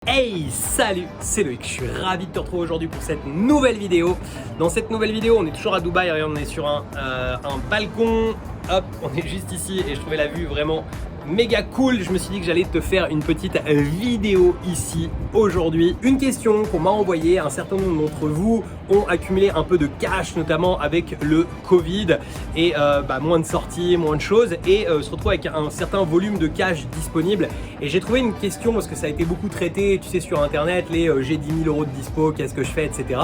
Hey, salut, c'est Loïc, je suis ravi de te retrouver aujourd'hui pour cette nouvelle vidéo. Dans cette nouvelle vidéo, on est toujours à Dubaï, regarde, on est sur un balcon, hop, on est juste ici et je trouvais la vue vraiment méga cool. Je me suis dit que j'allais te faire une petite vidéo ici aujourd'hui. Une question qu'on m'a envoyée, un certain nombre d'entre vous ont accumulé un peu de cash, notamment avec le Covid et moins de sorties, moins de choses et se retrouve avec un certain volume de cash disponible. Et j'ai trouvé une question parce que ça a été beaucoup traité, tu sais, sur internet, j'ai 10 000 euros de dispo, qu'est-ce que je fais, etc.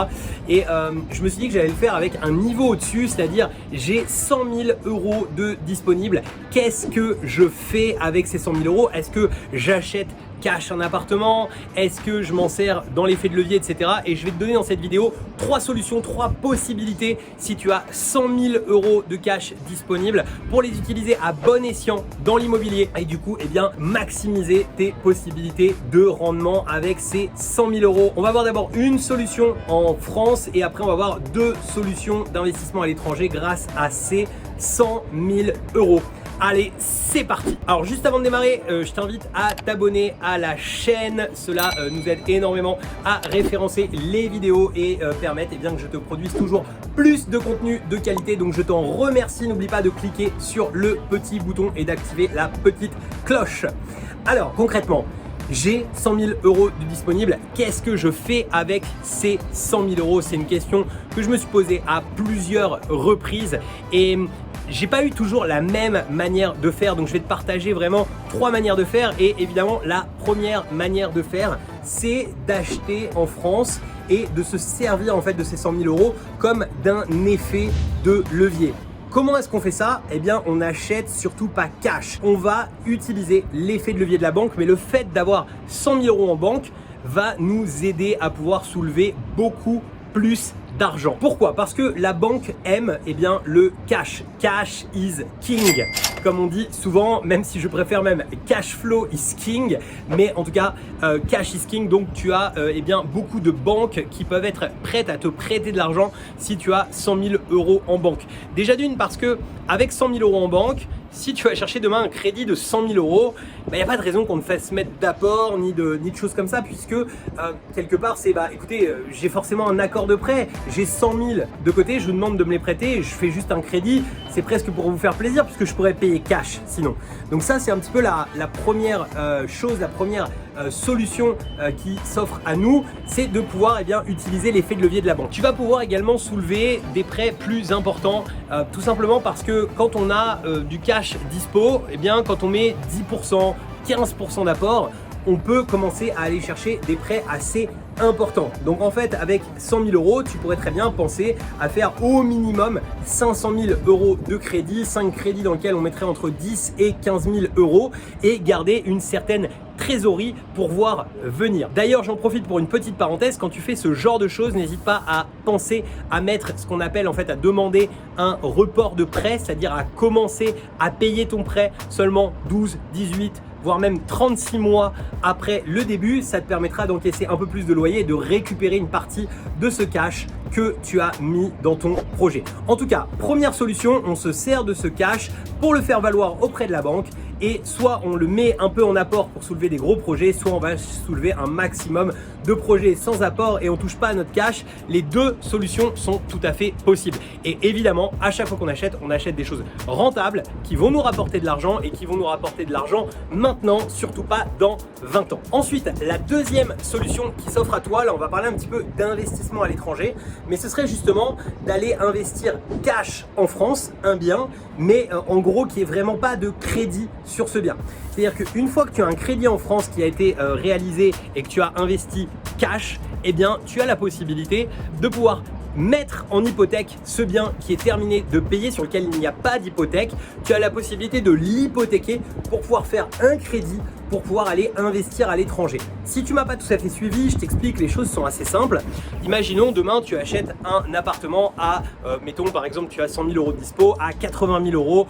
Et je me suis dit que j'allais le faire avec un niveau au-dessus, c'est-à-dire j'ai 100 000 euros de disponible. Qu'est-ce que je fais avec ces 100 000 euros? Est-ce que j'achète cash un appartement? Est-ce que je m'en sers dans l'effet de levier, etc. Et je vais te donner dans cette vidéo 3 solutions, 3 possibilités si tu as 100 000 euros de cash disponible pour les utiliser à bon escient dans l'immobilier et du coup, maximiser tes possibilités de rendement avec ces 100 000 euros. On va voir d'abord une solution en France et après on va voir 2 solutions d'investissement à l'étranger grâce à ces 100 000 euros. Allez, c'est parti. Alors juste avant de démarrer, je t'invite à t'abonner à la chaîne. Cela nous aide énormément à référencer les vidéos et permettre que je te produise toujours plus de contenu de qualité. Donc je t'en remercie. N'oublie pas de cliquer sur le petit bouton et d'activer la petite cloche. Alors concrètement, j'ai 100 000 euros de disponible. Qu'est-ce que je fais avec ces 100 000 euros? C'est une question que je me suis posée à plusieurs reprises et j'ai pas eu toujours la même manière de faire, donc je vais te partager vraiment 3 manières de faire. Et évidemment, la première manière de faire, c'est d'acheter en France et de se servir en fait de ces 100 000 euros comme d'un effet de levier. Comment est-ce qu'on fait ça? On n'achète surtout pas cash. On va utiliser l'effet de levier de la banque, mais le fait d'avoir 100 000 euros en banque va nous aider à pouvoir soulever beaucoup plus d'argent. Pourquoi? Parce que la banque aime le cash. Cash is king, comme on dit souvent, même si je préfère même cash flow is king. Mais en tout cas, cash is king. Donc tu as beaucoup de banques qui peuvent être prêtes à te prêter de l'argent si tu as 100 000 euros en banque. Déjà d'une, parce que avec 100 000 euros en banque, si tu vas chercher demain un crédit de 100 000 euros, il n'y a pas de raison qu'on te fasse mettre d'apport ni de choses comme ça, puisque quelque part c'est écoutez, j'ai forcément un accord de prêt, j'ai 100 000 de côté, je vous demande de me les prêter, je fais juste un crédit, c'est presque pour vous faire plaisir puisque je pourrais payer cash sinon. Donc ça c'est un petit peu la première chose, la première solution qui s'offre à nous, c'est de pouvoir utiliser l'effet de levier de la banque. Tu vas pouvoir également soulever des prêts plus importants, tout simplement parce que quand on a du cash dispo, quand on met 10%, 15% d'apport, on peut commencer à aller chercher des prêts assez importants. Donc en fait, avec 100 000 euros, tu pourrais très bien penser à faire au minimum 500 000 euros de crédit, 5 crédits dans lesquels on mettrait entre 10 et 15 000 euros et garder une certaine trésorerie pour voir venir. D'ailleurs, j'en profite pour une petite parenthèse. Quand tu fais ce genre de choses, n'hésite pas à penser à mettre ce qu'on appelle à demander un report de prêt, c'est-à-dire à commencer à payer ton prêt seulement 12, 18, voire même 36 mois après le début. Ça te permettra d'encaisser un peu plus de loyer et de récupérer une partie de ce cash que tu as mis dans ton projet. En tout cas, première solution, on se sert de ce cash pour le faire valoir auprès de la banque et soit on le met un peu en apport pour soulever des gros projets, soit on va soulever un maximum de projets sans apport et on touche pas à notre cash. Les 2 solutions sont tout à fait possibles. Et évidemment, à chaque fois qu'on achète, on achète des choses rentables qui vont nous rapporter de l'argent et qui vont nous rapporter de l'argent maintenant, surtout pas dans 20 ans. Ensuite, la deuxième solution qui s'offre à toi, là on va parler un petit peu d'investissement à l'étranger, mais ce serait justement d'aller investir cash en France, un bien, mais en gros qui est vraiment pas de crédit sur ce bien. C'est-à-dire qu'une fois que tu as un crédit en France qui a été réalisé et que tu as investi cash, tu as la possibilité de pouvoir mettre en hypothèque ce bien qui est terminé de payer, sur lequel il n'y a pas d'hypothèque. Tu as la possibilité de l'hypothéquer pour pouvoir faire un crédit pour pouvoir aller investir à l'étranger. Si tu m'as pas tout à fait suivi, je t'explique, les choses sont assez simples. Imaginons demain tu achètes un appartement à, mettons par exemple tu as 100 000 euros de dispo, à 80 000 euros,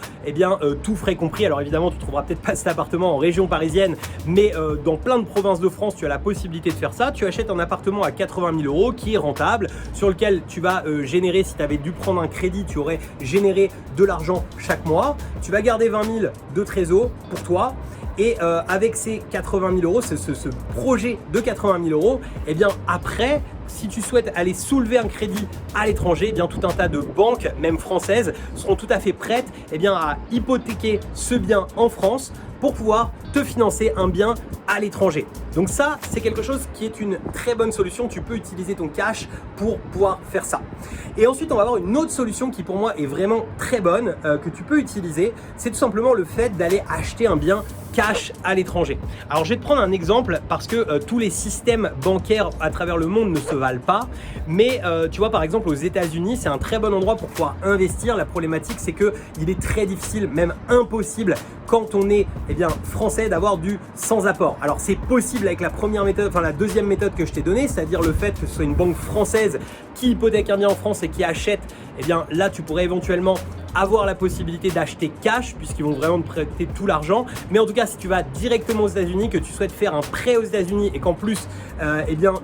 tout frais compris. Alors évidemment tu trouveras peut-être pas cet appartement en région parisienne, mais dans plein de provinces de France tu as la possibilité de faire ça. Tu achètes un appartement à 80 000 euros qui est rentable, sur lequel tu vas générer, si tu avais dû prendre un crédit, tu aurais généré de l'argent chaque mois. Tu vas garder 20 000 de trésor pour toi. Et avec ces 80 000 euros, ce projet de 80 000 euros, et bien après, si tu souhaites aller soulever un crédit à l'étranger, eh bien tout un tas de banques, même françaises, seront tout à fait prêtes eh bien, à hypothéquer ce bien en France pour pouvoir te financer un bien à l'étranger. Donc ça, c'est quelque chose qui est une très bonne solution. Tu peux utiliser ton cash pour pouvoir faire ça. Et ensuite, on va avoir une autre solution qui pour moi est vraiment très bonne, que tu peux utiliser. C'est tout simplement le fait d'aller acheter un bien cash à l'étranger. Alors je vais te prendre un exemple parce que tous les systèmes bancaires à travers le monde ne se valent pas, mais tu vois par exemple aux États-Unis c'est un très bon endroit pour pouvoir investir. La problématique c'est que il est très difficile, même impossible quand on est français d'avoir du sans apport. Alors c'est possible avec la première méthode, enfin la deuxième méthode que je t'ai donnée, c'est-à-dire le fait que ce soit une banque française qui hypothèque un bien en France et qui achète, eh bien là tu pourrais éventuellement avoir la possibilité d'acheter cash puisqu'ils vont vraiment te prêter tout l'argent. Mais en tout cas, si tu vas directement aux États-Unis, que tu souhaites faire un prêt aux États-Unis et qu'en plus,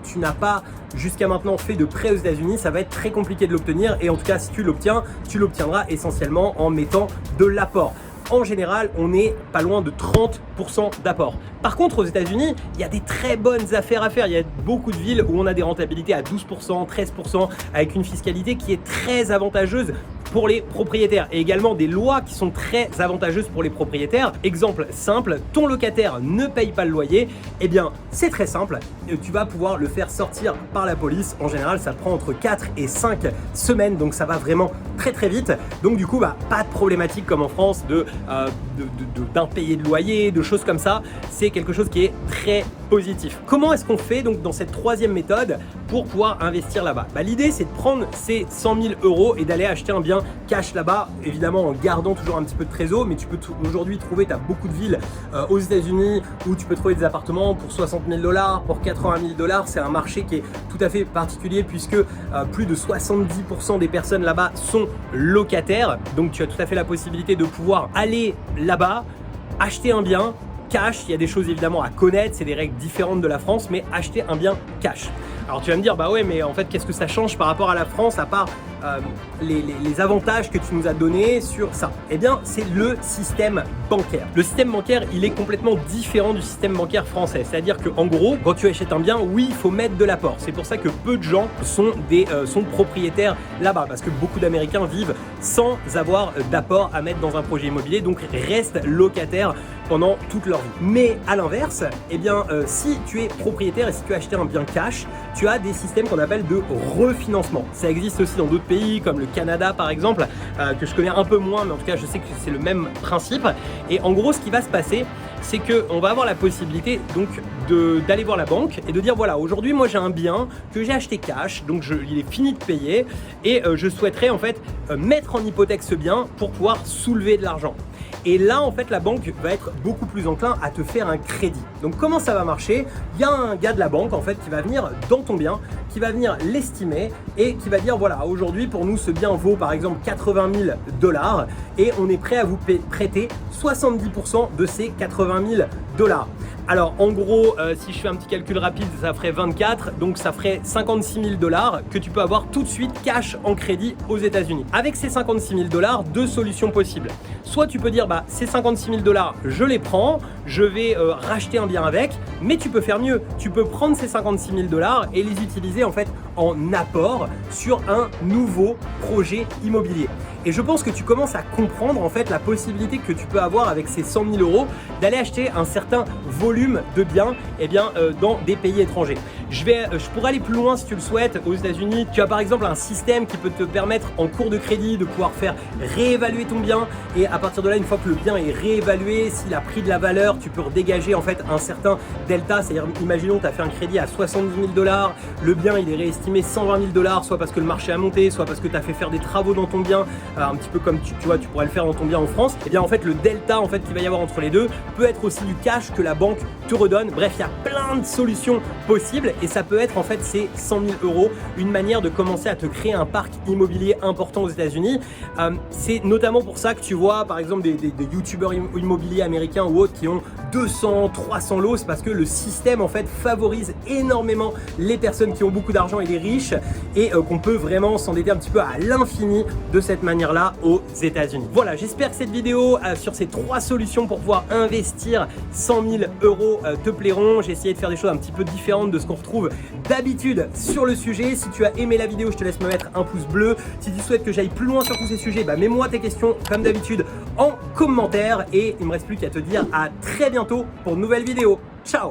tu n'as pas jusqu'à maintenant fait de prêt aux États-Unis, ça va être très compliqué de l'obtenir. Et en tout cas, si tu l'obtiens, tu l'obtiendras essentiellement en mettant de l'apport. En général, on est pas loin de 30% d'apport. Par contre, aux États-Unis, il y a des très bonnes affaires à faire. Il y a beaucoup de villes où on a des rentabilités à 12%, 13%, avec une fiscalité qui est très avantageuse pour les propriétaires et également des lois qui sont très avantageuses pour les propriétaires. Exemple simple, ton locataire ne paye pas le loyer, eh bien c'est très simple, tu vas pouvoir le faire sortir par la police. En général, ça prend entre 4 et 5 semaines, donc ça va vraiment très vite. Donc du coup, pas de problématique comme en France d'impayé de loyer, de choses comme ça. C'est quelque chose qui est très positif. Comment est-ce qu'on fait donc dans cette troisième méthode pour pouvoir investir là-bas? L'idée c'est de prendre ces 100 000 euros et d'aller acheter un bien cash là-bas, évidemment en gardant toujours un petit peu de trésor, mais tu peux aujourd'hui trouver, tu as beaucoup de villes aux États-Unis où tu peux trouver des appartements pour 60 000 $, pour 80 000 $. C'est un marché qui est tout à fait particulier puisque plus de 70% des personnes là-bas sont locataires. Donc tu as tout à fait la possibilité de pouvoir aller là-bas, acheter un bien cash. Il y a des choses évidemment à connaître, c'est des règles différentes de la France, mais acheter un bien cash. Alors tu vas me dire, bah ouais, mais en fait, qu'est-ce que ça change par rapport à la France, à part les avantages que tu nous as donnés sur ça? Eh bien, c'est le système bancaire. Le système bancaire, il est complètement différent du système bancaire français. C'est-à-dire qu'en gros, quand tu achètes un bien, oui, il faut mettre de l'apport. C'est pour ça que peu de gens sont propriétaires là-bas, parce que beaucoup d'Américains vivent sans avoir d'apport à mettre dans un projet immobilier, donc restent locataires pendant toute leur vie. Mais à l'inverse, eh bien, si tu es propriétaire et si tu as acheté un bien cash, tu as des systèmes qu'on appelle de refinancement. Ça existe aussi dans d'autres pays comme le Canada par exemple, que je connais un peu moins, mais en tout cas je sais que c'est le même principe. Et en gros, ce qui va se passer, c'est qu'on va avoir la possibilité donc d'aller voir la banque et de dire voilà, aujourd'hui moi j'ai un bien que j'ai acheté cash, donc il est fini de payer et je souhaiterais en fait mettre en hypothèque ce bien pour pouvoir soulever de l'argent. Et là, en fait, la banque va être beaucoup plus enclin à te faire un crédit. Donc, comment ça va marcher? Il y a un gars de la banque, en fait, qui va venir dans ton bien, qui va venir l'estimer et qui va dire, voilà, aujourd'hui, pour nous, ce bien vaut, par exemple, 80 000 $ et on est prêt à vous prêter 70% de ces 80 000 $. Alors, en gros, si je fais un petit calcul rapide, ça ferait 24, donc ça ferait 56 000 $ que tu peux avoir tout de suite cash en crédit aux États-Unis. Avec ces 56 000 $, deux solutions possibles. Soit tu peux dire, ces 56 000 $, je les prends, je vais racheter un bien avec, mais tu peux faire mieux. Tu peux prendre ces 56 000 $ et les utiliser en fait en apport sur un nouveau projet immobilier. Et je pense que tu commences à comprendre en fait la possibilité que tu peux avoir avec ces 100 000 € d'aller acheter un certain volume de biens dans des pays étrangers. Je pourrais aller plus loin si tu le souhaites. Aux États-Unis, tu as par exemple un système qui peut te permettre en cours de crédit de pouvoir faire réévaluer ton bien et à partir de là, une fois que le bien est réévalué, s'il a pris de la valeur, tu peux redégager en fait un certain delta. C'est-à-dire, imaginons tu as fait un crédit à 70 000 $, le bien il est réestimé 120 000 $, soit parce que le marché a monté, soit parce que tu as fait faire des travaux dans ton bien, un petit peu comme tu vois, tu pourrais le faire dans ton bien en France. Et bien en fait, le delta en fait qu'il va y avoir entre les deux peut être aussi du cash que la banque te redonne. Bref, il y a plein de solutions possibles et ça peut être en fait ces 100 000 € une manière de commencer à te créer un parc immobilier important aux États-Unis. C'est notamment pour ça que tu vois par exemple des youtubeurs immobiliers américains ou autres qui ont 200, 300 lots, c'est parce que le système en fait favorise énormément les personnes qui ont beaucoup d'argent et les riches et qu'on peut vraiment s'endetter un petit peu à l'infini de cette manière. venir là aux États-Unis. Voilà, j'espère que cette vidéo sur ces 3 solutions pour pouvoir investir 100 000 euros te plairont. J'ai essayé de faire des choses un petit peu différentes de ce qu'on retrouve d'habitude sur le sujet. Si tu as aimé la vidéo, je te laisse me mettre un pouce bleu. Si tu souhaites que j'aille plus loin sur tous ces sujets, mets-moi tes questions comme d'habitude en commentaire. Et il me reste plus qu'à te dire à très bientôt pour une nouvelle vidéo. Ciao!